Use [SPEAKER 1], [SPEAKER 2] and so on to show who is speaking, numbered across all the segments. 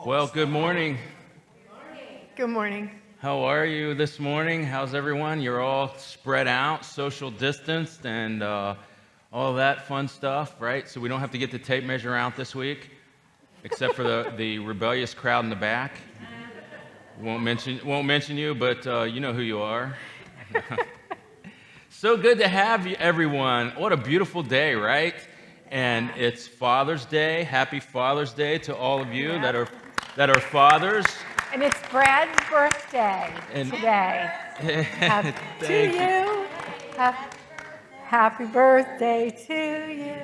[SPEAKER 1] Well, good morning.
[SPEAKER 2] Good morning.
[SPEAKER 1] How are you this morning? How's everyone? You're all spread out, social distanced, and all that fun stuff, right? So we don't have to get the tape measure out this week, except for the rebellious crowd in the back. Won't mention you, but you know who you are. So good to have you, everyone. What a beautiful day, right? And it's Father's Day. Happy Father's Day to all of you that are fathers.
[SPEAKER 2] And it's Brad's birthday today. To you. Happy birthday to you.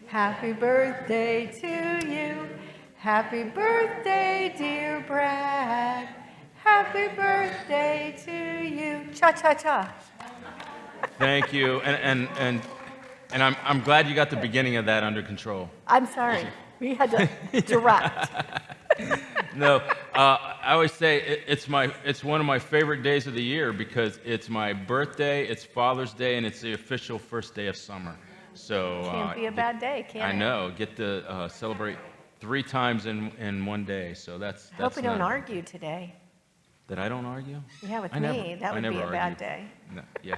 [SPEAKER 2] Happy birthday to you. Happy birthday, dear Brad. Happy birthday to you. Cha-cha-cha.
[SPEAKER 1] Thank you. And I'm glad you got the beginning of that under control.
[SPEAKER 2] I'm sorry. We had to direct.
[SPEAKER 1] No, I always say it's one of my favorite days of the year because it's my birthday, it's Father's Day, and it's the official first day of summer. So
[SPEAKER 2] Can't be a bad day, can it?
[SPEAKER 1] I know. Get to celebrate 3 times in one day. So that's.
[SPEAKER 2] I hope we don't argue today.
[SPEAKER 1] That I don't argue?
[SPEAKER 2] Yeah, with
[SPEAKER 1] I
[SPEAKER 2] me, that would be a bad day.
[SPEAKER 1] No, yeah.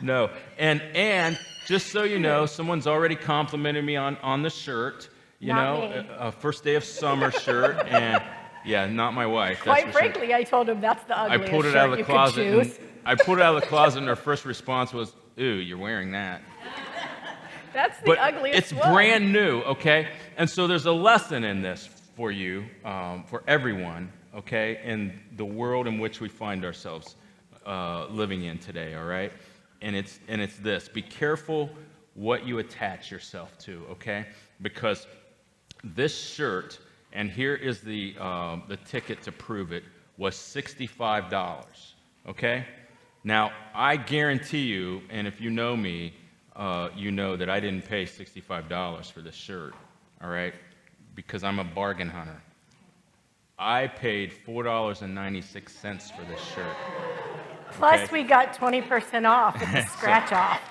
[SPEAKER 1] No, and just so you know, someone's already complimented me on the shirt. A first day of summer shirt, and yeah, not my wife.
[SPEAKER 2] Quite frankly, I told him that's the ugliest
[SPEAKER 1] I pulled it out of the closet.
[SPEAKER 2] Choose.
[SPEAKER 1] I pulled it out of the closet, and her first response was, "Ooh, you're wearing that."
[SPEAKER 2] That's the ugliest
[SPEAKER 1] it's
[SPEAKER 2] one.
[SPEAKER 1] Brand new, okay? And so there's a lesson in this for you, for everyone, okay, in the world in which we find ourselves living in today, all right? And it's this: be careful what you attach yourself to, okay? Because this shirt, and here is the ticket to prove it, was $65, okay? Now, I guarantee you, and if you know me, you know that I didn't pay $65 for this shirt, all right? Because I'm a bargain hunter. I paid $4.96 for this shirt.
[SPEAKER 2] Plus,
[SPEAKER 1] okay?
[SPEAKER 2] we got 20% off with the scratch off.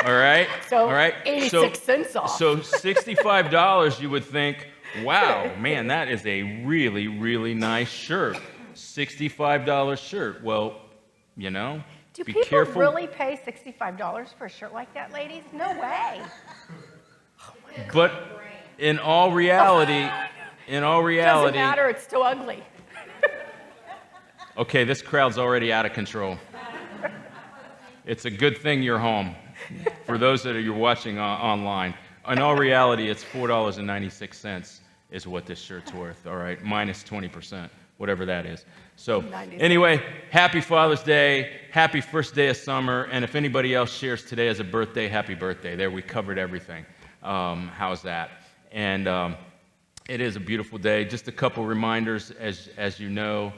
[SPEAKER 1] All right?
[SPEAKER 2] So
[SPEAKER 1] all right?
[SPEAKER 2] 86 cents off.
[SPEAKER 1] So $65, you would think, wow, man, that is a really, really nice shirt. $65 shirt. Well,
[SPEAKER 2] Do
[SPEAKER 1] be
[SPEAKER 2] people
[SPEAKER 1] careful.
[SPEAKER 2] really pay $65 for a shirt like that, ladies? No way.
[SPEAKER 1] But in all reality,
[SPEAKER 2] Doesn't matter, it's still ugly.
[SPEAKER 1] okay, this crowd's already out of control. It's a good thing you're home. For those that you're watching online, in all reality, it's $4.96 is what this shirt's worth, all right, minus 20%, whatever that is. So anyway, happy Father's Day, happy first day of summer, and if anybody else shares today as a birthday, happy birthday. There, we covered everything. How's that? And it is a beautiful day. Just a couple reminders, as you know.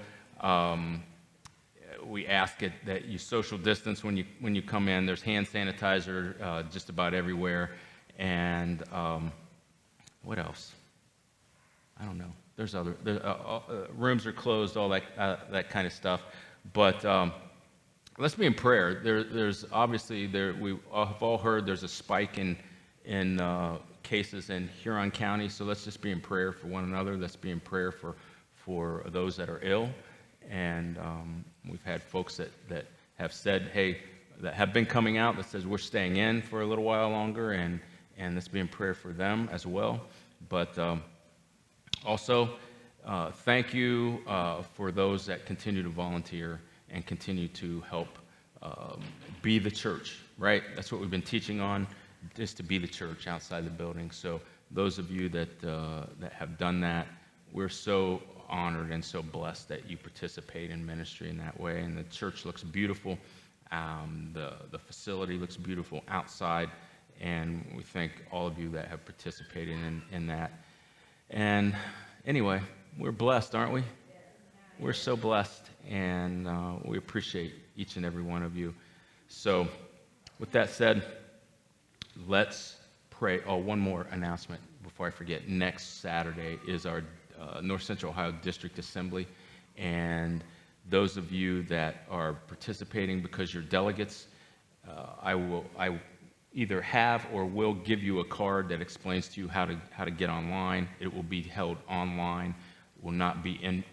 [SPEAKER 1] We ask it that you social distance when you come in. There's hand sanitizer just about everywhere, and what else? I don't know. There's other rooms are closed, all that kind of stuff. But let's be in prayer. There's obviously we have all heard there's a spike in cases in Huron County. So let's just be in prayer for one another. Let's be in prayer for those that are ill. And we've had folks that have said, hey, that have been coming out that says we're staying in for a little while longer, and let's be in prayer for them as well. But also, thank you for those that continue to volunteer and continue to help be the church, right? That's what we've been teaching on, just to be the church outside the building. So those of you that have done that, we're so honored and so blessed that you participate in ministry in that way. And the church looks beautiful. The facility looks beautiful outside. And we thank all of you that have participated in that. And anyway, we're blessed, aren't we? We're so blessed. And we appreciate each and every one of you. So with that said, let's pray. Oh, one more announcement before I forget. Next Saturday is our North Central Ohio District Assembly, and those of you that are participating because you're delegates, I either have or will give you a card that explains to you how to get online. It will be held online. It will not be an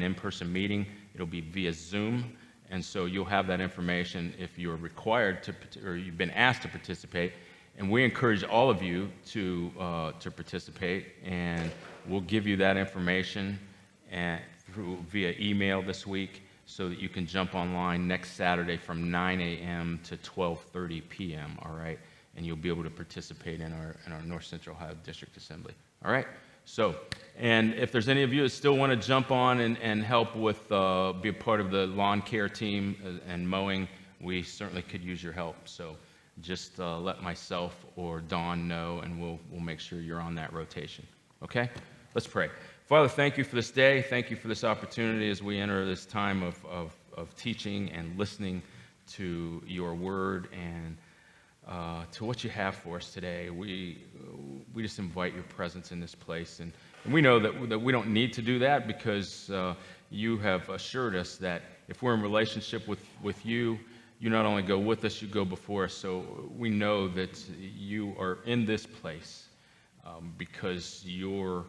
[SPEAKER 1] in-person meeting. It'll be via Zoom, and so you'll have that information if you're required to, or you've been asked to participate. And we encourage all of you to participate, and we'll give you that information via email this week, so that you can jump online next Saturday from 9 a.m. to 12:30 p.m., all right? And you'll be able to participate in our North Central Ohio District Assembly, all right? So, and if there's any of you that still want to jump on and help with, be a part of the lawn care team and mowing, we certainly could use your help. So just let myself or Dawn know, and we'll make sure you're on that rotation, okay? Let's pray. Father, thank you for this day. Thank you for this opportunity as we enter this time of teaching and listening to your word and to what you have for us today. We just invite your presence in this place. And we know that we don't need to do that, because you have assured us that if we're in relationship with you, you not only go with us, you go before us. So we know that you are in this place because your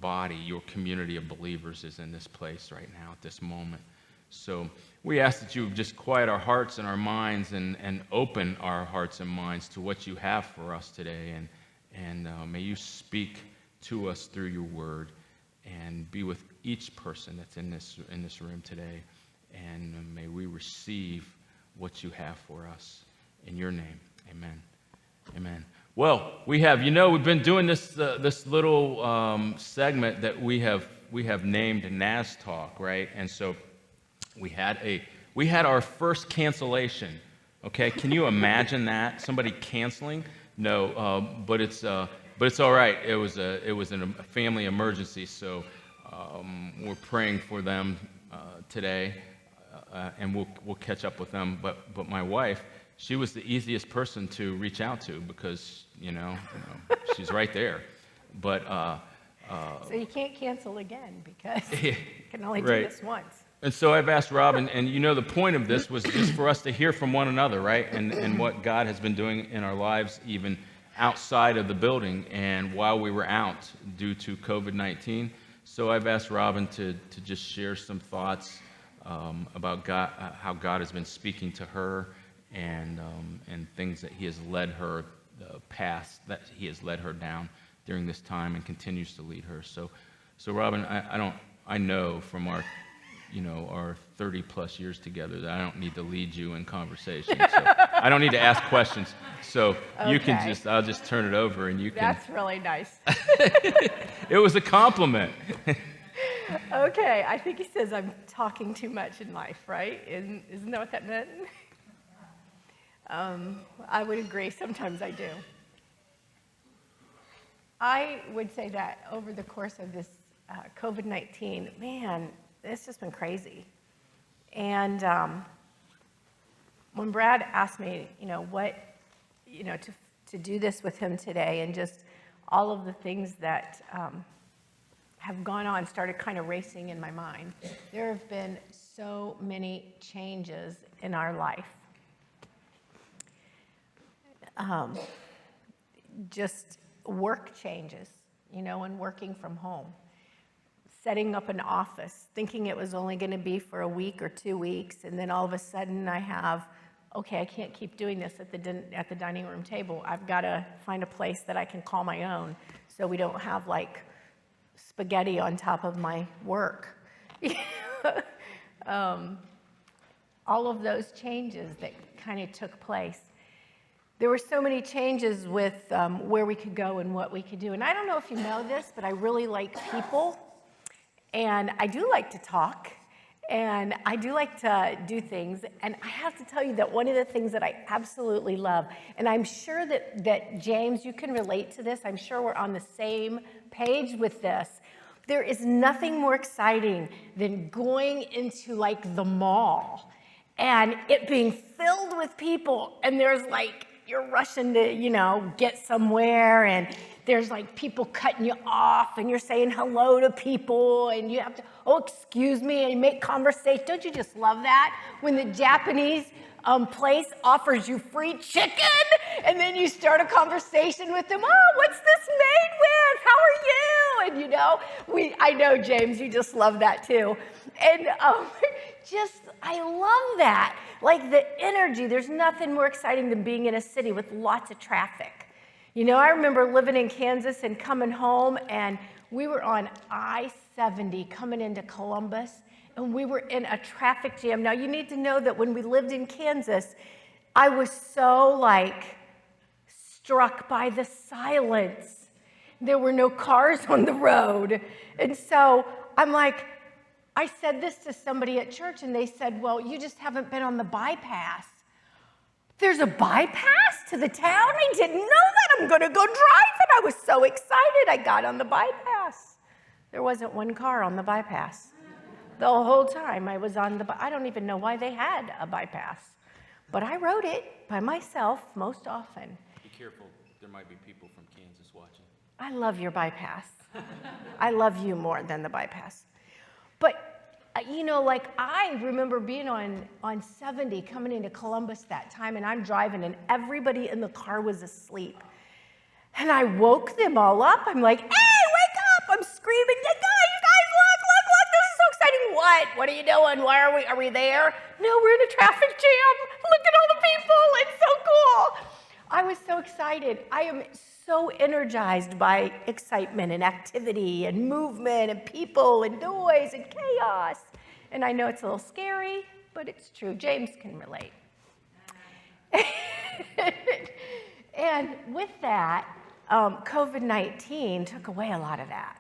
[SPEAKER 1] body, your community of believers is in this place right now at this moment. So we ask that you just quiet our hearts and our minds and open our hearts and minds to what you have for us today. And may you speak to us through your word, and be with each person that's in this room today. And may we receive what you have for us. In your name, amen. Amen. Well, we've been doing this little segment that we have named NAS Talk, right? And so we had our first cancellation. Okay, can you imagine that? Somebody canceling? No, but it's all right. It was a family emergency, so we're praying for them today, and we'll catch up with them. But my wife, she was the easiest person to reach out to, because she's right there. But
[SPEAKER 2] So you can't cancel again, because you can only do
[SPEAKER 1] right.
[SPEAKER 2] this once.
[SPEAKER 1] And so I've asked Rob, and the point of this was just for us to hear from one another, right? And what God has been doing in our lives, even outside of the building and while we were out due to COVID-19. So I've asked Robin to just share some thoughts about God, how God has been speaking to her, and things that he has led her past, that he has led her down during this time and continues to lead her. So Robin, I know from our 30 plus years together that I don't need to lead you in conversation. So I don't need to ask questions. So you can I'll just turn it over, and you can.
[SPEAKER 2] That's really nice.
[SPEAKER 1] It was a compliment.
[SPEAKER 2] Okay, I think he says I'm talking too much in life, right? Isn't that what that meant? I would agree. Sometimes I do. I would say that over the course of this COVID-19, man, it's just been crazy. And when Brad asked me, to do this with him today, and just all of the things that have gone on started kind of racing in my mind. There have been so many changes in our life. Just work changes, and working from home. Setting up an office, thinking it was only going to be for a week or 2 weeks, and then all of a sudden I can't keep doing this at the dining room table. I've got to find a place that I can call my own, so we don't have like spaghetti on top of my work. All of those changes that kind of took place. There were so many changes with where we could go and what we could do. And I don't know if you know this, but I really like people. And I do like to talk, and I do like to do things. And I have to tell you that one of the things that I absolutely love, and I'm sure that James, you can relate to this. I'm sure we're on the same page with this. There is nothing more exciting than going into like the mall and it being filled with people, and there's like, you're rushing to, get somewhere, and there's like people cutting you off, and you're saying hello to people, and you have to, excuse me, and make conversation. Don't you just love that? When the Japanese place offers you free chicken, and then you start a conversation with them. Oh, what's this made with? How are you? And you know, I know, James, you just love that too. And I love that. Like the energy, there's nothing more exciting than being in a city with lots of traffic. You know, I remember living in Kansas and coming home, and we were on I-70 coming into Columbus, and we were in a traffic jam. Now, you need to know that when we lived in Kansas, I was so struck by the silence. There were no cars on the road. And so I'm like, I said this to somebody at church, and they said, well, you just haven't been on the bypass. There's a bypass to the town? I didn't know that. I'm going to go drive it. I was so excited. I got on the bypass. There wasn't one car on the bypass. The whole time I was on I don't even know why they had a bypass, but I rode it by myself most often.
[SPEAKER 1] Be careful. There might be people from Kansas watching.
[SPEAKER 2] I love your bypass. I love you more than the bypass. But you know, like I remember being on 70 coming into Columbus that time, and I'm driving, and everybody in the car was asleep. And I woke them all up. I'm like, hey, wake up! I'm screaming, you guys, look, this is so exciting. What? What are you doing? Why are we there? No, we're in a traffic jam. Look at all the people. It's so cool. I was so excited. I am so energized by excitement and activity and movement and people and noise and chaos. And I know it's a little scary, but it's true. James can relate. And with that, COVID-19 took away a lot of that.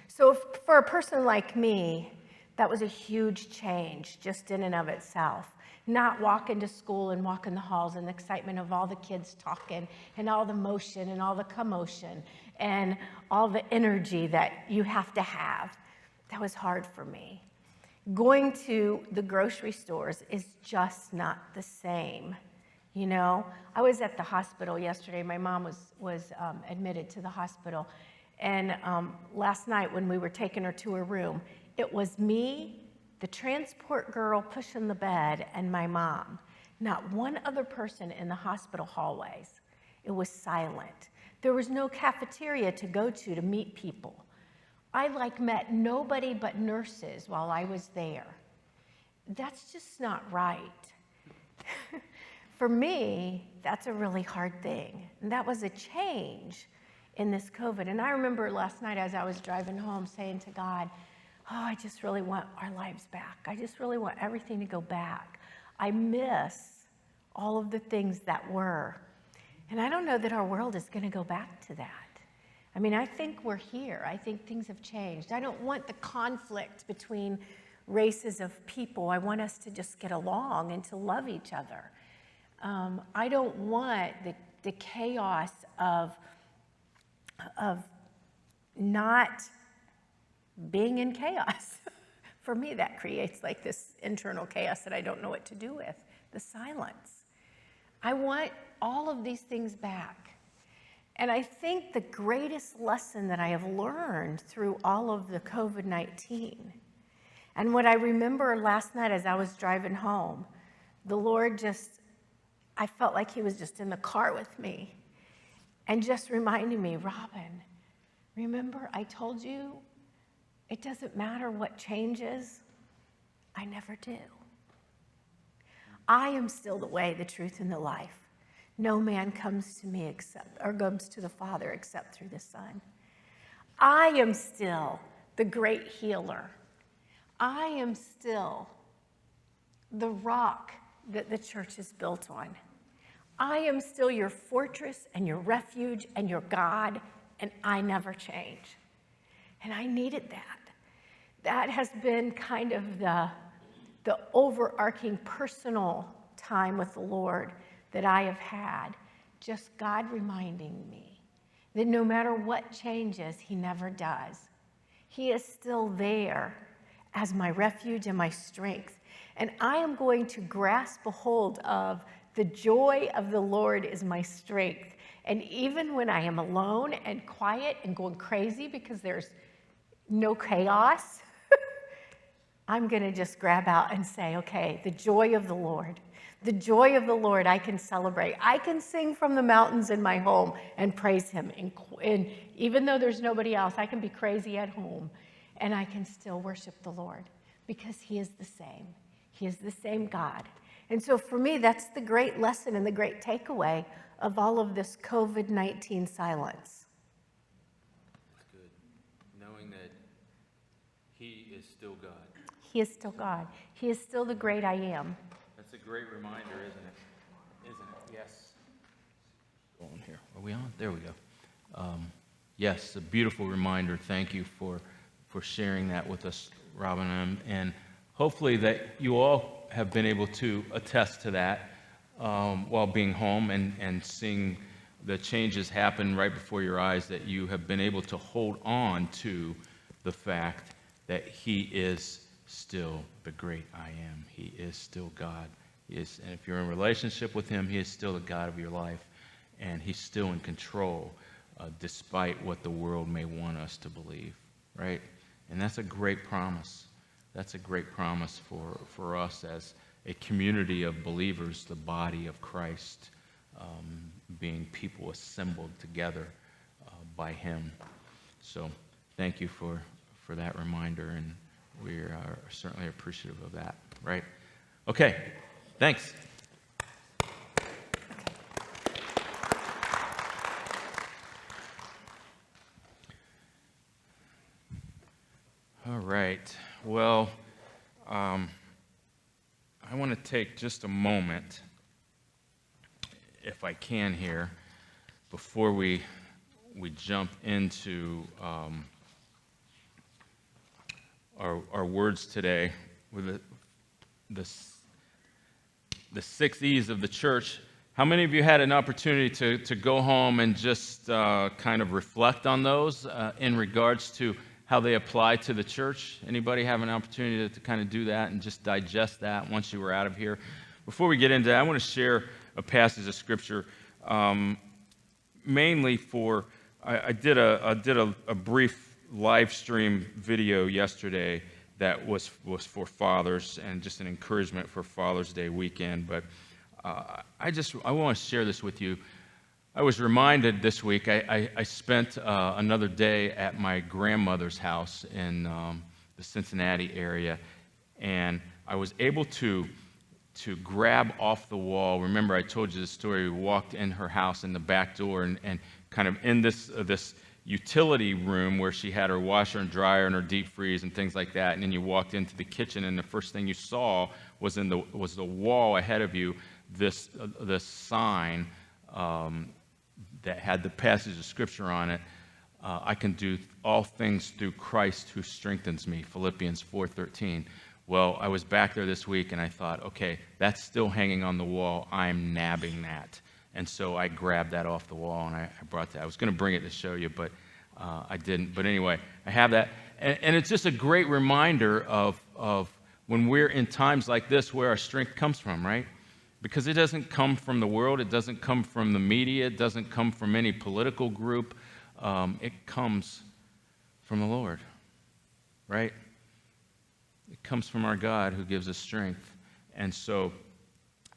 [SPEAKER 2] So for a person like me, that was a huge change just in and of itself. Not walking to school and walking the halls and the excitement of all the kids talking and all the motion and all the commotion and all the energy that you have to have. That was hard for me. Going to the grocery stores is just not the same. You know, I was at the hospital yesterday. My mom was admitted to the hospital. And last night when we were taking her to her room, it was me, the transport girl pushing the bed, and my mom. Not one other person in the hospital hallways. It was silent. There was no cafeteria to go to meet people. I met nobody but nurses while I was there. That's just not right. For me, that's a really hard thing. And that was a change in this COVID. And I remember last night as I was driving home saying to God, oh, I just really want our lives back. I just really want everything to go back. I miss all of the things that were. And I don't know that our world is going to go back to that. I mean, I think we're here. I think things have changed. I don't want the conflict between races of people. I want us to just get along and to love each other. I don't want the chaos of not being in chaos. For me, that creates this internal chaos that I don't know what to do with, the silence. I want all of these things back. And I think the greatest lesson that I have learned through all of the COVID-19, and what I remember last night as I was driving home, the Lord I felt like he was just in the car with me and just reminding me, Robin, remember I told you it doesn't matter what changes, I never do. I am still the way, the truth, and the life. No man comes to me comes to the Father except through the Son. I am still the great healer. I am still the rock that the church is built on. I am still your fortress and your refuge and your God, and I never change. And I needed that. That has been kind of the overarching personal time with the Lord that I have had. Just God reminding me that no matter what changes, he never does. He is still there as my refuge and my strength. And I am going to grasp a hold of the joy of the Lord is my strength. And even when I am alone and quiet and going crazy because there's no chaos, I'm going to just grab out and say, okay, the joy of the Lord, The joy of the Lord I can celebrate. I can sing from the mountains in my home and praise him. And even though there's nobody else, I can be crazy at home and I can still worship the Lord because he is the same. He is the same God. And so for me, that's the great lesson and the great takeaway of all of this COVID-19 silence.
[SPEAKER 1] That's good. Knowing that he is still God.
[SPEAKER 2] He is still God. He is still the great I am.
[SPEAKER 1] That's a great reminder, isn't it? Isn't it? Yes. Go on here. Are we on? There we go. Yes, a beautiful reminder. Thank you for sharing that with us, Robin. And hopefully that you all have been able to attest to that while being home and seeing the changes happen right before your eyes, that you have been able to hold on to the fact that he is still the great I am. He is still God. And if you're in relationship with him, he is still the God of your life, and he's still in control, despite what the world may want us to believe, right? And that's a great promise. That's a great promise for us as a community of believers, the body of Christ, being people assembled together by him. So thank you for that reminder, and we are certainly appreciative of that, right? Okay, thanks. All right, well, I want to take just a moment, if I can here, before we jump into our words today with the 6 E's of the church. How many of you had an opportunity to go home and just kind of reflect on those in regards to how they apply to the church? Anybody have an opportunity to kind of do that and just digest that once you were out of here? Before we get into that, I want to share a passage of Scripture, mainly I did a brief live stream video yesterday that was for fathers and just an encouragement for Father's Day weekend. But I want to share this with you. I was reminded this week, I spent another day at my grandmother's house in the Cincinnati area, and I was able to grab off the wall. Remember, I told you the story. We walked in her house in the back door and kind of in this utility room where she had her washer and dryer and her deep freeze and things like that. And then you walked into the kitchen, and the first thing you saw was the wall ahead of you, this sign that had the passage of Scripture on it. I can do all things through Christ who strengthens me, Philippians 4:13. Well, I was back there this week, and I thought, okay, that's still hanging on the wall. I'm nabbing that. And so I grabbed that off the wall, and I brought that. I was going to bring it to show you, but I didn't. But anyway, I have that. And it's just a great reminder of when we're in times like this where our strength comes from, right? Because it doesn't come from the world. It doesn't come from the media. It doesn't come from any political group. It comes from the Lord, right? It comes from our God who gives us strength. And so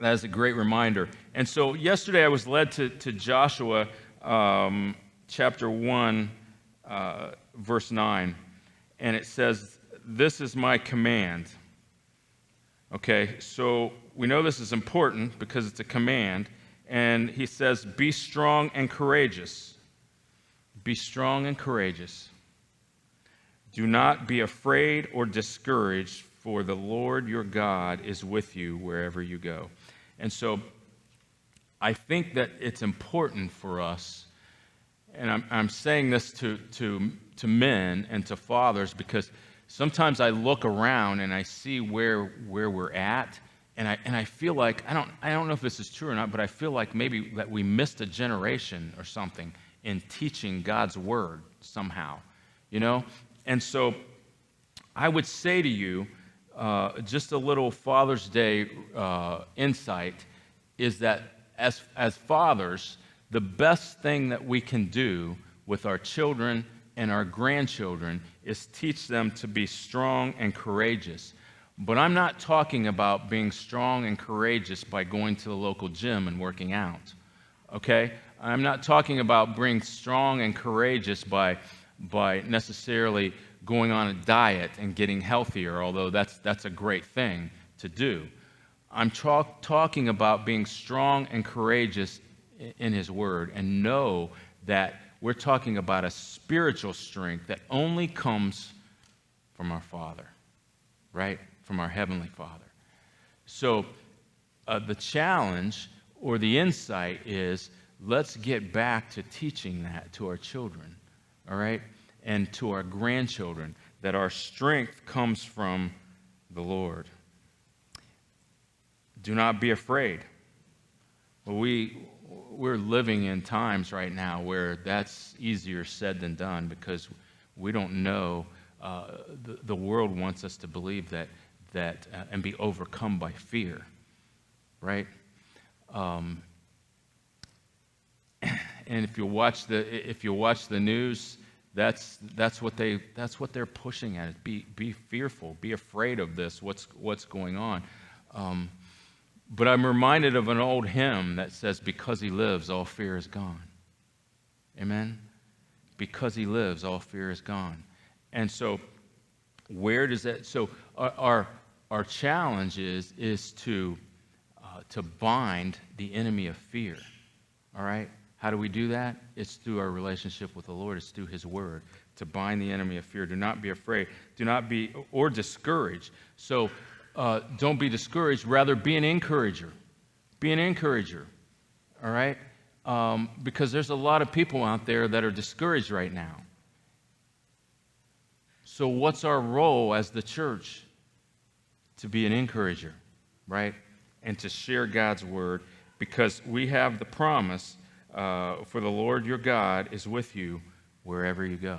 [SPEAKER 1] that is a great reminder. And so yesterday I was led to Joshua chapter 1, verse 9. And it says, "This is my command." Okay, so we know this is important because it's a command. And he says, "Be strong and courageous." Be strong and courageous. "Do not be afraid or discouraged, for the Lord your God is with you wherever you go." And so I think that it's important for us, and I'm saying this to men and to fathers, because sometimes I look around and I see where we're at, and I feel like, I don't know if this is true or not, but I feel like maybe that we missed a generation or something in teaching God's word somehow, you know? And so I would say to you, just a little Father's Day insight is that as fathers, the best thing that we can do with our children and our grandchildren is teach them to be strong and courageous. But I'm not talking about being strong and courageous by going to the local gym and working out, okay? I'm not talking about being strong and courageous by necessarily going on a diet and getting healthier, although that's a great thing to do. I'm talking about being strong and courageous in His Word, and know that we're talking about a spiritual strength that only comes from our Father, right? From our Heavenly Father. So the challenge or the insight is, let's get back to teaching that to our children, all right? And to our grandchildren, that our strength comes from the Lord. Do not be afraid. Well, we're living in times right now where that's easier said than done, because we don't know. The world wants us to believe that and be overcome by fear, right? And if you watch the news, that's what they're pushing at. Be fearful, be afraid of this. What's going on? But I'm reminded of an old hymn that says, "Because He lives, all fear is gone." Amen? Because He lives, all fear is gone. And so, where does that? So our challenge is to bind the enemy of fear. All right. How do we do that? It's through our relationship with the Lord. It's through His Word, to bind the enemy of fear. Do not be afraid. Do not be or discouraged. So don't be discouraged. Rather, be an encourager. Be an encourager. All right. Because there's a lot of people out there that are discouraged right now. So what's our role as the church? To be an encourager, right? And to share God's Word, because we have the promise, for the Lord your God is with you wherever you go.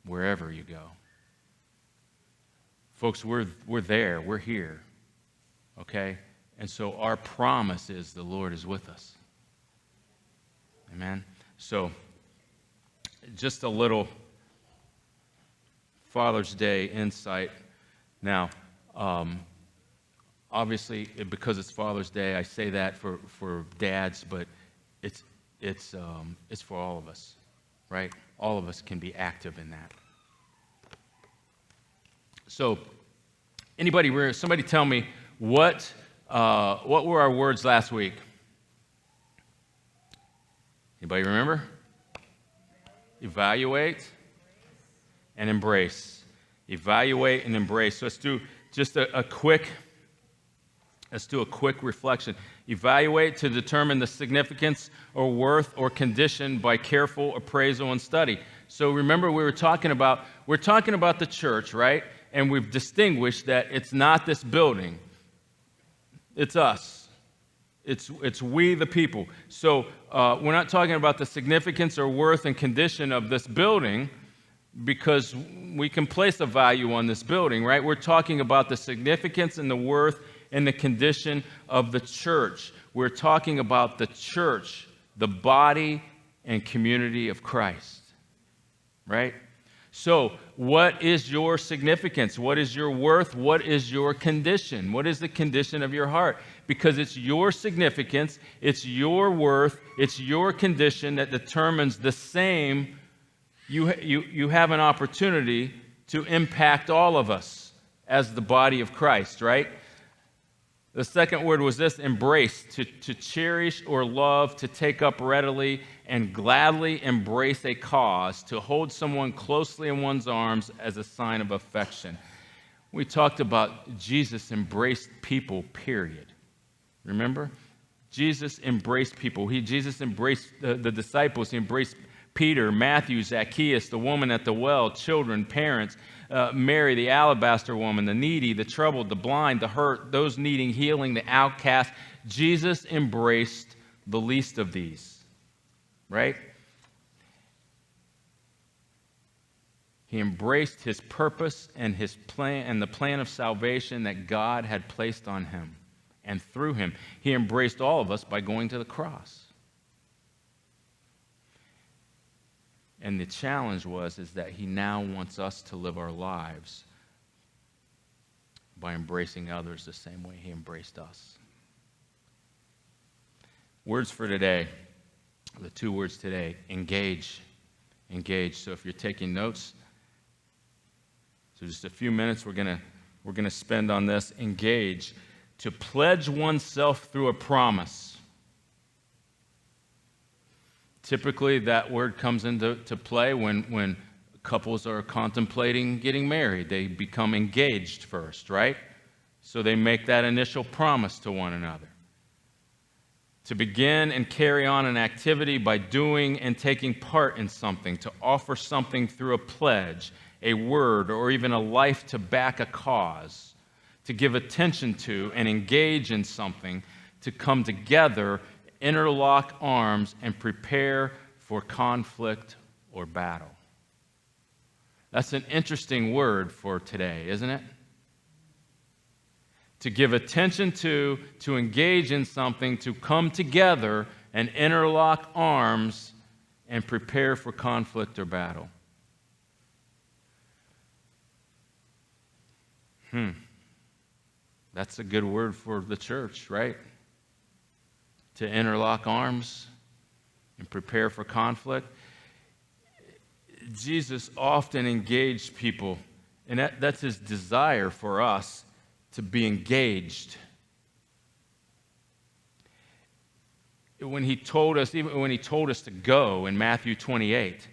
[SPEAKER 1] Wherever you go. Folks, we're there. We're here. Okay? And so our promise is the Lord is with us. Amen? So, just a little Father's Day insight. Now, obviously, because it's Father's Day, I say that for dads, but it's for all of us, right? All of us can be active in that. So, somebody tell me what were our words last week? Anybody remember? Evaluate and embrace. Evaluate and embrace. So let's do just a quick reflection. Evaluate, to determine the significance or worth or condition by careful appraisal and study. So remember, we're talking about the church, right? And we've distinguished that it's not this building. It's us. It's we the people. So we're not talking about the significance or worth and condition of this building, because we can place a value on this building, right? We're talking about the significance and the worth and the condition of the church. We're talking about the church, the body and community of Christ, right? So, what is your significance? What is your worth? What is your condition? What is the condition of your heart? Because it's your significance, it's your worth, it's your condition that determines the same. You have an opportunity to impact all of us as the body of Christ, right? The second word was this: embrace, to cherish or love, to take up readily and gladly embrace a cause, to hold someone closely in one's arms as a sign of affection. We talked about Jesus embraced people, period. Remember? Jesus embraced people. Jesus embraced the disciples. He embraced Peter, Matthew, Zacchaeus, the woman at the well, children, parents, Mary, the alabaster woman, the needy, the troubled, the blind, the hurt, those needing healing, the outcast. Jesus embraced the least of these, right? He embraced his purpose and his plan and the plan of salvation that God had placed on him and through him. He embraced all of us by going to the cross. And the challenge is that he now wants us to live our lives by embracing others the same way he embraced us. Words for today, the 2 words today: engage. Engage. So if you're taking notes, so just a few minutes we're gonna spend on this. Engage. To pledge oneself through a promise. Typically, that word comes into play when couples are contemplating getting married. They become engaged first, right? So they make that initial promise to one another. To begin and carry on an activity by doing and taking part in something, to offer something through a pledge, a word, or even a life to back a cause, to give attention to and engage in something, to come together, interlock arms, and prepare for conflict or battle. That's an interesting word for today, isn't it? To give attention to engage in something, to come together and interlock arms and prepare for conflict or battle. That's a good word for the church, right? To interlock arms and prepare for conflict. Jesus often engaged people, and that's his desire for us, to be engaged. When he told us, even when he told us to go in Matthew 28,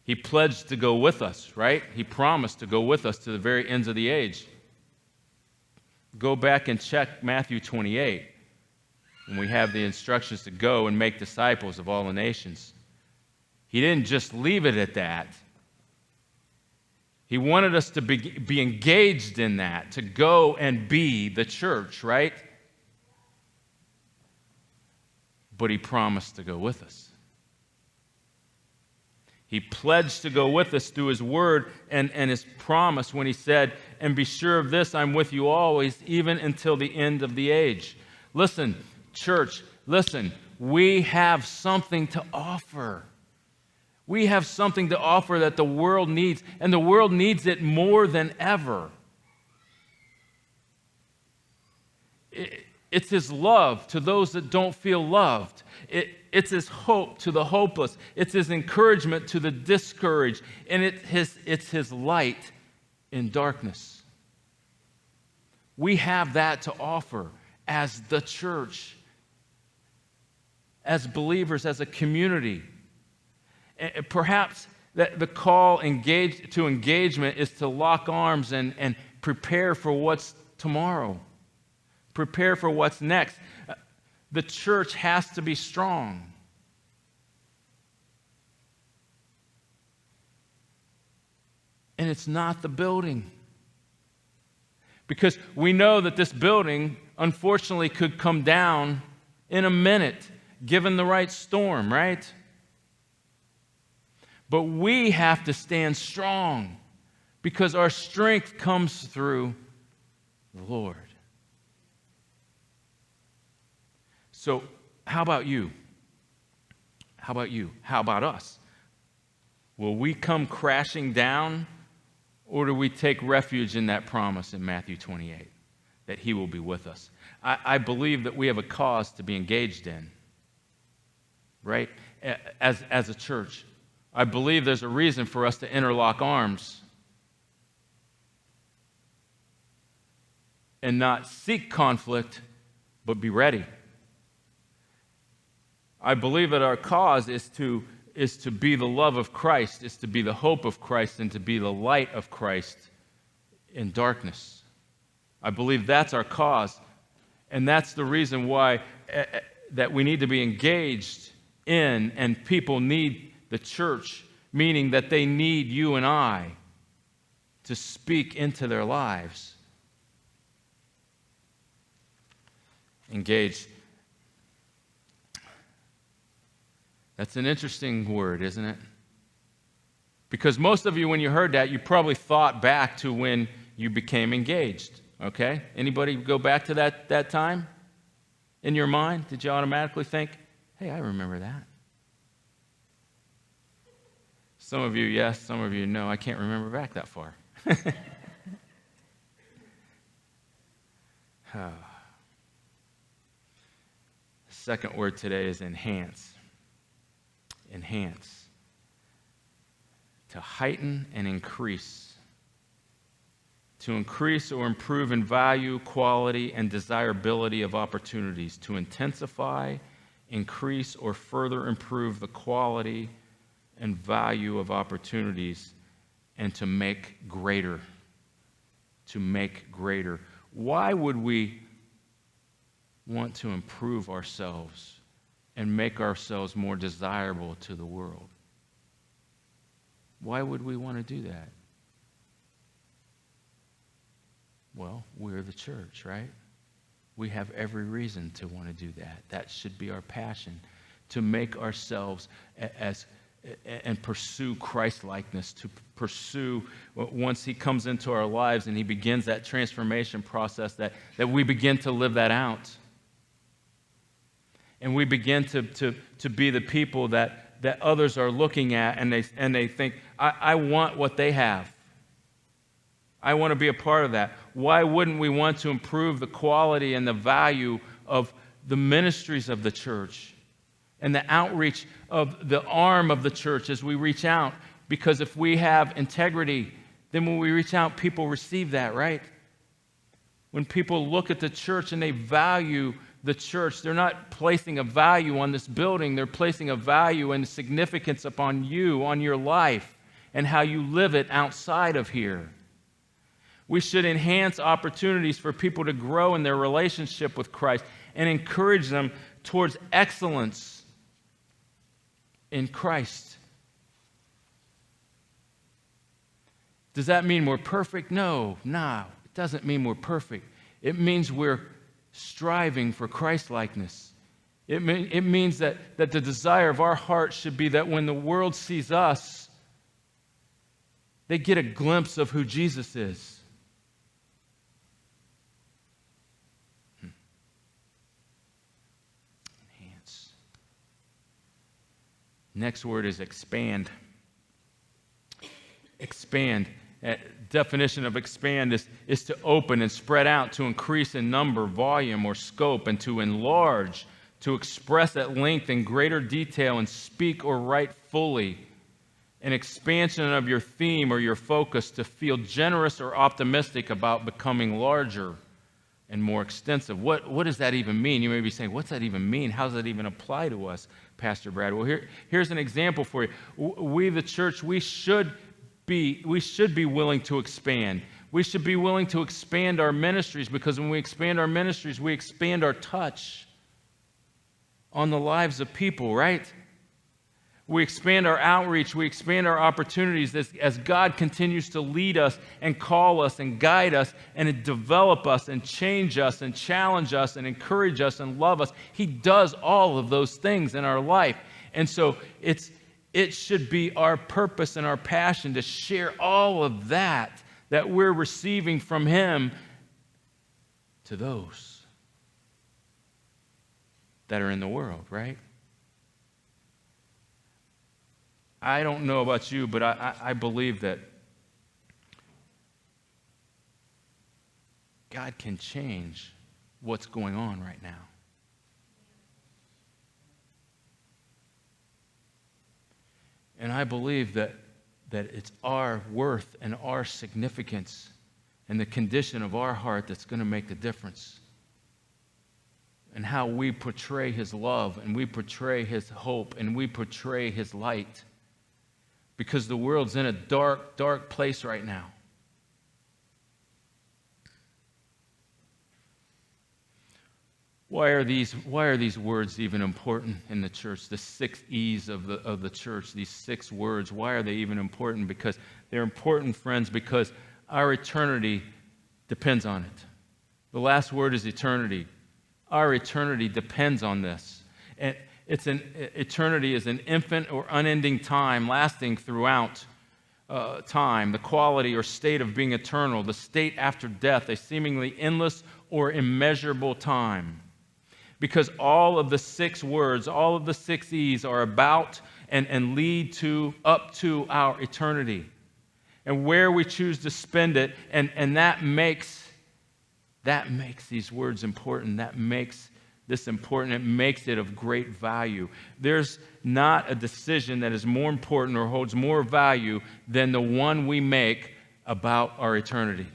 [SPEAKER 1] he pledged to go with us, right? He promised to go with us to the very ends of the age. Go back and check Matthew 28, when we have the instructions to go and make disciples of all the nations. He didn't just leave it at that. He wanted us to be engaged in that, to go and be the church, right? But he promised to go with us. He pledged to go with us through his word and his promise when he said, "And be sure of this, I'm with you always, even until the end of the age." Listen, church, listen, we have something to offer. We have something to offer that the world needs, and the world needs it more than ever. It's his love to those that don't feel loved. It's his hope to the hopeless. It's his encouragement to the discouraged. And it's his light in darkness. We have that to offer as the church, as believers, as a community. Perhaps the call to engagement is to lock arms and prepare for what's tomorrow. Prepare for what's next. The church has to be strong. And it's not the building. Because we know that this building, unfortunately, could come down in a minute, given the right storm, right? But we have to stand strong, because our strength comes through the Lord. So, how about you? How about you? How about us? Will we come crashing down, or do we take refuge in that promise in Matthew 28, that he will be with us? I believe that we have a cause to be engaged in, right? As a church. I believe there's a reason for us to interlock arms and not seek conflict, but be ready. I believe that our cause is to be the love of Christ, is to be the hope of Christ, and to be the light of Christ in darkness. I believe that's our cause, and that's the reason why that we need to be engaged in, and people need the church, meaning that they need you and I to speak into their lives. Engaged. That's an interesting word, isn't it? Because most of you, when you heard that, you probably thought back to when you became engaged, okay? Anybody go back to that time in your mind? Did you automatically think, hey, I remember that? Some of you, yes. Some of you, no. I can't remember back that far. Second word today is enhance. Enhance. To heighten and increase. To increase or improve in value, quality, and desirability of opportunities. To intensify, increase, or further improve the quality and value of opportunities, and to make greater. To make greater. Why would we want to improve ourselves and make ourselves more desirable to the world? Why would we want to do that? Well, we're the church, right? We have every reason to want to do that. That should be our passion, to make ourselves and pursue Christ-likeness, to pursue, once he comes into our lives and he begins that transformation process, that we begin to live that out. And we begin to be the people that others are looking at, and they think, I want what they have. I want to be a part of that. Why wouldn't we want to improve the quality and the value of the ministries of the church and the outreach of the arm of the church as we reach out? Because if we have integrity, then when we reach out, people receive that, right? When people look at the church and they value the church, they're not placing a value on this building. They're placing a value and significance upon you, on your life, and how you live it outside of here. We should enhance opportunities for people to grow in their relationship with Christ and encourage them towards excellence in Christ. Does that mean we're perfect? No, it doesn't mean we're perfect. It means we're striving for Christ-likeness. It means that the desire of our heart should be that when the world sees us, they get a glimpse of who Jesus is. Enhance. Next word is expand. Expand. Definition of expand is to open and spread out, to increase in number, volume, or scope, and to enlarge, to express at length in greater detail and speak or write fully. An expansion of your theme or your focus, to feel generous or optimistic about becoming larger and more extensive. What does that even mean? You may be saying, what's that even mean? How does that even apply to us, Pastor Brad? Well, here's an example for you. We, the church, we should be willing to expand. We should be willing to expand our ministries, because when we expand our ministries, we expand our touch on the lives of people, right? We expand our outreach, we expand our opportunities as God continues to lead us and call us and guide us and develop us and change us and challenge us and encourage us and love us. He does all of those things in our life. And so it should be our purpose and our passion to share all of that we're receiving from Him to those that are in the world, right? I don't know about you, but I believe that God can change what's going on right now. And I believe that it's our worth and our significance and the condition of our heart that's going to make the difference. And how we portray His love, and we portray His hope, and we portray His light. Because the world's in a dark, dark place right now. Why are these words even important in the church? The 6 E's of the church, these 6 words, why are they even important? Because they're important, friends, because our eternity depends on it. The last word is eternity. Our eternity depends on this. And eternity is an infinite or unending time lasting throughout time, the quality or state of being eternal, the state after death, a seemingly endless or immeasurable time. Because all of the 6 words, all of the 6 E's are about and lead up to our eternity and where we choose to spend it, and that makes That makes these words important. That makes this important. It makes it of great value. There's not a decision that is more important or holds more value than the one we make about our eternity.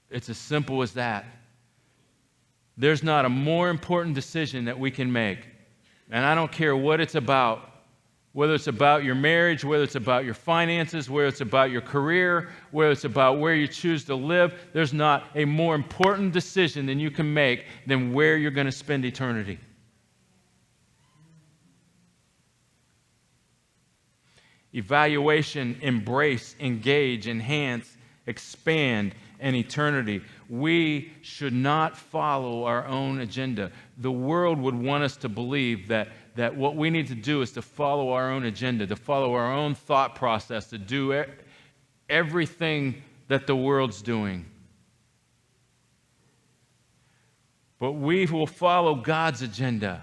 [SPEAKER 1] It's as simple as that. There's not a more important decision that we can make. And I don't care what it's about, whether it's about your marriage, whether it's about your finances, whether it's about your career, whether it's about where you choose to live. There's not a more important decision than you can make than where you're going to spend eternity. Evaluation, embrace, engage, enhance, expand, and eternity. We should not follow our own agenda. The world would want us to believe that what we need to do is to follow our own agenda, to follow our own thought process, to do everything that the world's doing. But we will follow God's agenda.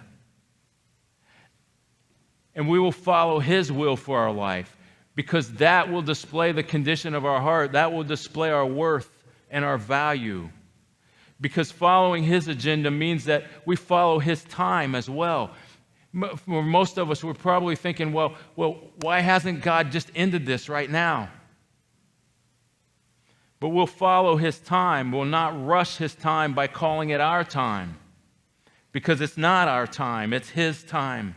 [SPEAKER 1] And we will follow His will for our life, because that will display the condition of our heart. That will display our worth and our value. Because following His agenda means that we follow His time as well. For most of us, we're probably thinking, well, why hasn't God just ended this right now? But we'll follow His time. We'll not rush His time by calling it our time. Because it's not our time, it's His time.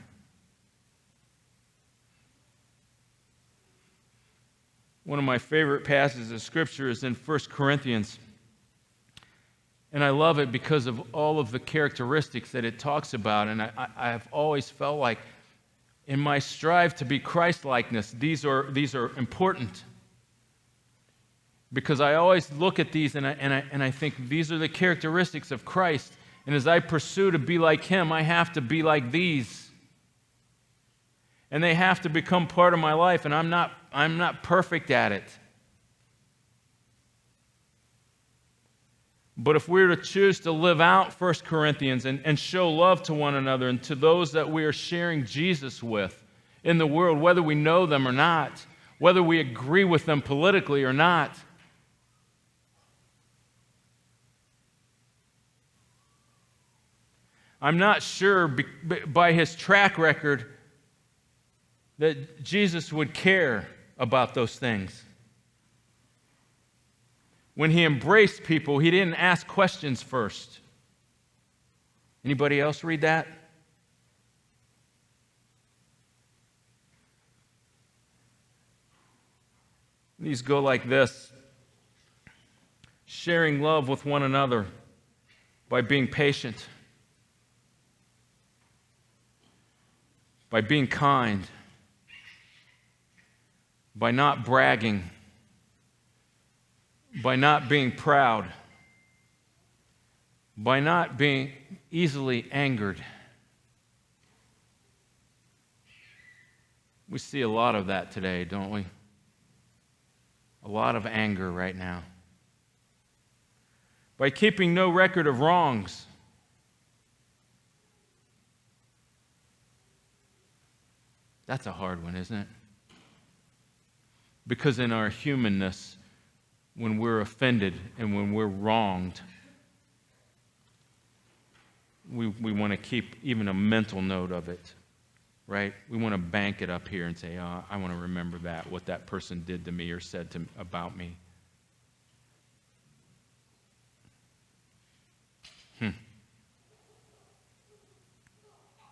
[SPEAKER 1] One of my favorite passages of Scripture is in 1 Corinthians. And I love it because of all of the characteristics that it talks about. And I've always felt like in my strive to be Christ-likeness, these are important. Because I always look at these and I think these are the characteristics of Christ. And as I pursue to be like Him, I have to be like these. And they have to become part of my life, and I'm not perfect at it. But if we're to choose to live out 1 Corinthians and show love to one another and to those that we are sharing Jesus with in the world, whether we know them or not, whether we agree with them politically or not, I'm not sure by His track record that Jesus would care about those things. When He embraced people, He didn't ask questions first. Anybody else read that? These go like this: sharing love with one another by being patient, by being kind, by not bragging, by not being proud, by not being easily angered. We see a lot of that today, don't we? A lot of anger right now. By keeping no record of wrongs. That's a hard one, isn't it? Because in our humanness, when we're offended and when we're wronged, we want to keep even a mental note of it, right? We want to bank it up here and say, oh, I want to remember that, what that person did to me or said about me.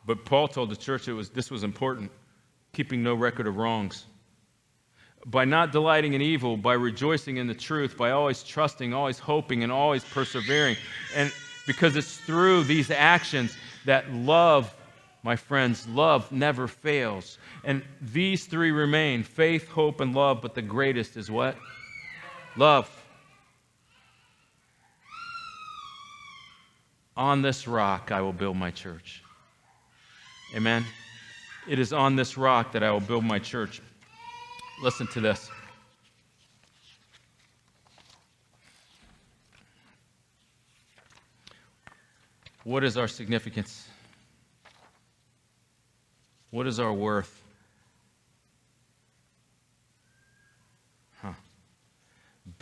[SPEAKER 1] But Paul told the church this was important, keeping no record of wrongs. By not delighting in evil, by rejoicing in the truth, by always trusting, always hoping, and always persevering. And because it's through these actions that love, my friends, love never fails. And these three remain: faith, hope, and love, but the greatest is what? Love. On this rock I will build my church. Amen? It is on this rock that I will build my church. Listen to this. What is our significance? What is our worth?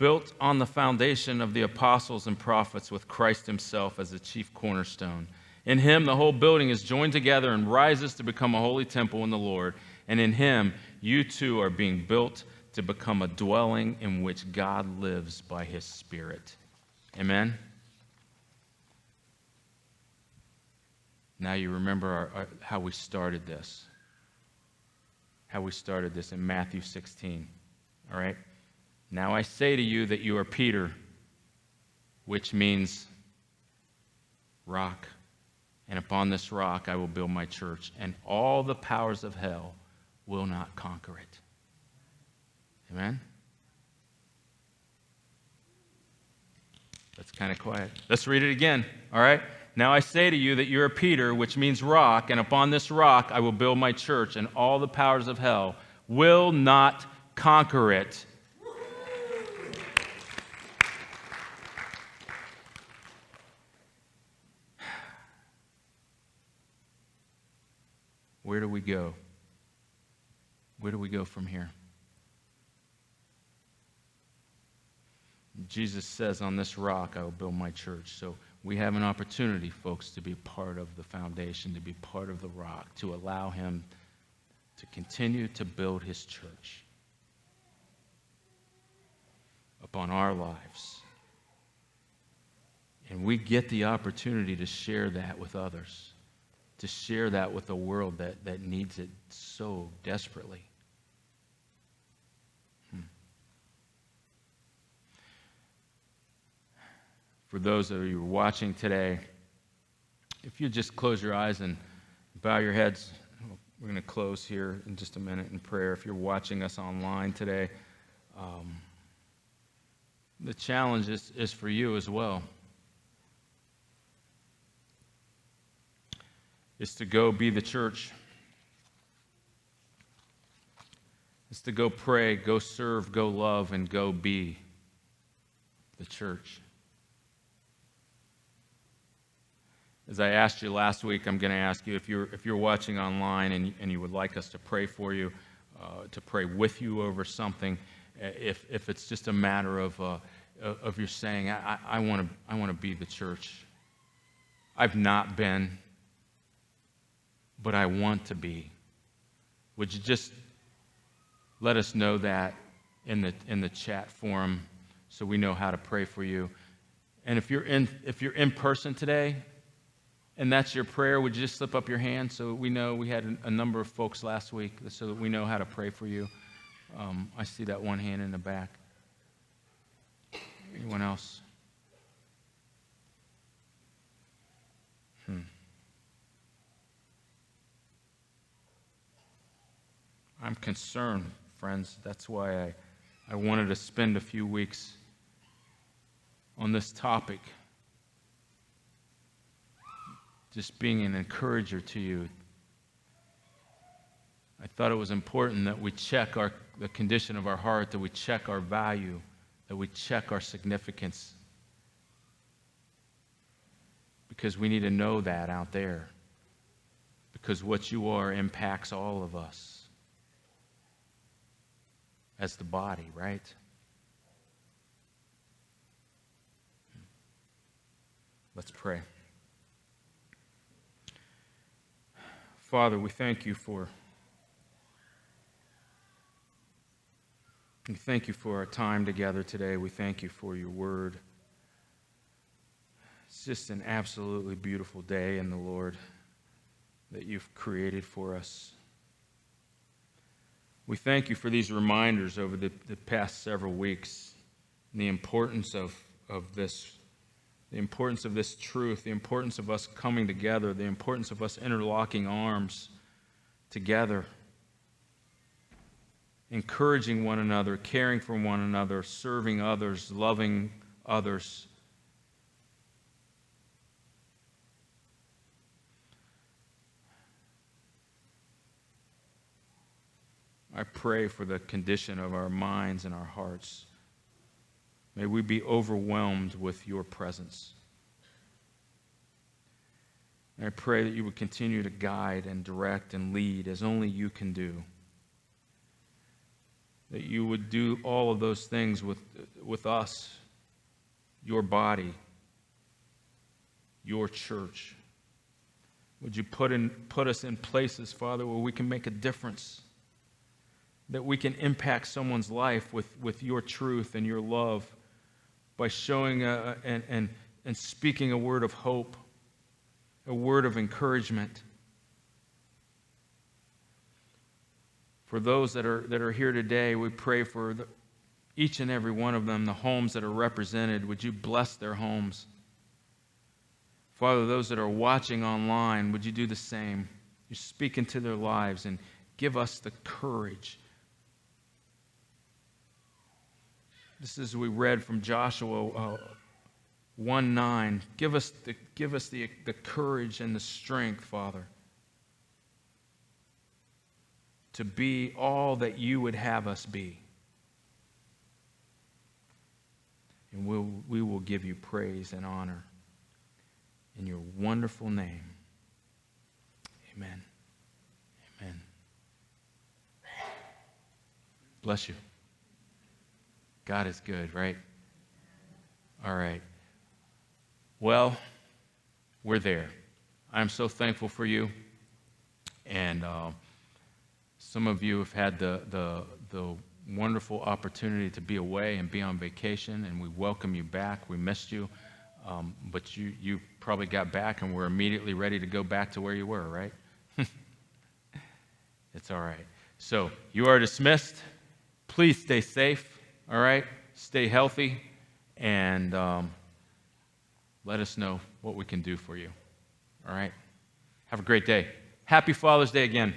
[SPEAKER 1] built on the foundation of the apostles and prophets with Christ himself as the chief cornerstone. In him, the whole building is joined together and rises to become a holy temple in the Lord. And in him, you too are being built to become a dwelling in which God lives by his Spirit. Amen? Now you remember how we started this. How we started this in Matthew 16. All right? Now I say to you that you are Peter, which means rock. And upon this rock I will build my church, and all the powers of hell will not conquer it. Amen? That's kind of quiet. Let's read it again. All right? Now I say to you that you are Peter, which means rock, and upon this rock I will build my church, and all the powers of hell will not conquer it. Where do we go? Where do we go from here? Jesus says, on this rock I will build my church. So we have an opportunity, folks, to be part of the foundation, to be part of the rock, to allow him to continue to build his church upon our lives. And we get the opportunity to share that with others, to share that with a world that needs it so desperately. For those of you watching today, if you just close your eyes and bow your heads, we're going to close here in just a minute in prayer. If you're watching us online today, the challenge is for you as well. Is to go be the church. Is to go pray, go serve, go love, and go be the church. As I asked you last week, I'm going to ask you, if you're watching online and you would like us to pray for you, to pray with you over something, if it's just a matter of you saying, I want to be the church. I've not been, but I want to be. Would you just let us know that in the chat forum so we know how to pray for you? And if you're in person today, and that's your prayer, would you just slip up your hand so we know? We had a number of folks last week so that we know how to pray for you. I see that one hand in the back. Anyone else? I'm concerned, friends. That's why I wanted to spend a few weeks on this topic, just being an encourager to you. I thought it was important that we check the condition of our heart, that we check our value, that we check our significance, because we need to know that out there, because what you are impacts all of us as the body, right? Let's pray. Father, we thank you for our time together today. We thank you for your word. It's just an absolutely beautiful day in the Lord that you've created for us. We thank you for these reminders over the past several weeks, and the importance of this, the importance of this truth, the importance of us coming together, the importance of us interlocking arms together, encouraging one another, caring for one another, serving others, loving others. I pray for the condition of our minds and our hearts. May we be overwhelmed with your presence. And I pray that you would continue to guide and direct and lead as only you can do. that you would do all of those things with us, your body, your church. Would you put us in places, Father, where we can make a difference, that we can impact someone's life with your truth and your love by showing and speaking a word of hope, a word of encouragement. For those that are here today, we pray for each and every one of them, the homes that are represented. Would you bless their homes? Father, those that are watching online, would you do the same? You speak into their lives and give us the courage. This is we read from Joshua 1:9. Give us the courage and the strength, Father, to be all that you would have us be. And we will give you praise and honor in your wonderful name. Amen. Amen. Bless you. God is good, right? All right. Well, we're there. I'm so thankful for you. And some of you have had the wonderful opportunity to be away and be on vacation, and we welcome you back. We missed you. But you probably got back and were immediately ready to go back to where you were, right? It's all right. So you are dismissed. Please stay safe, all right? Stay healthy, and let us know what we can do for you, all right? Have a great day. Happy Father's Day again.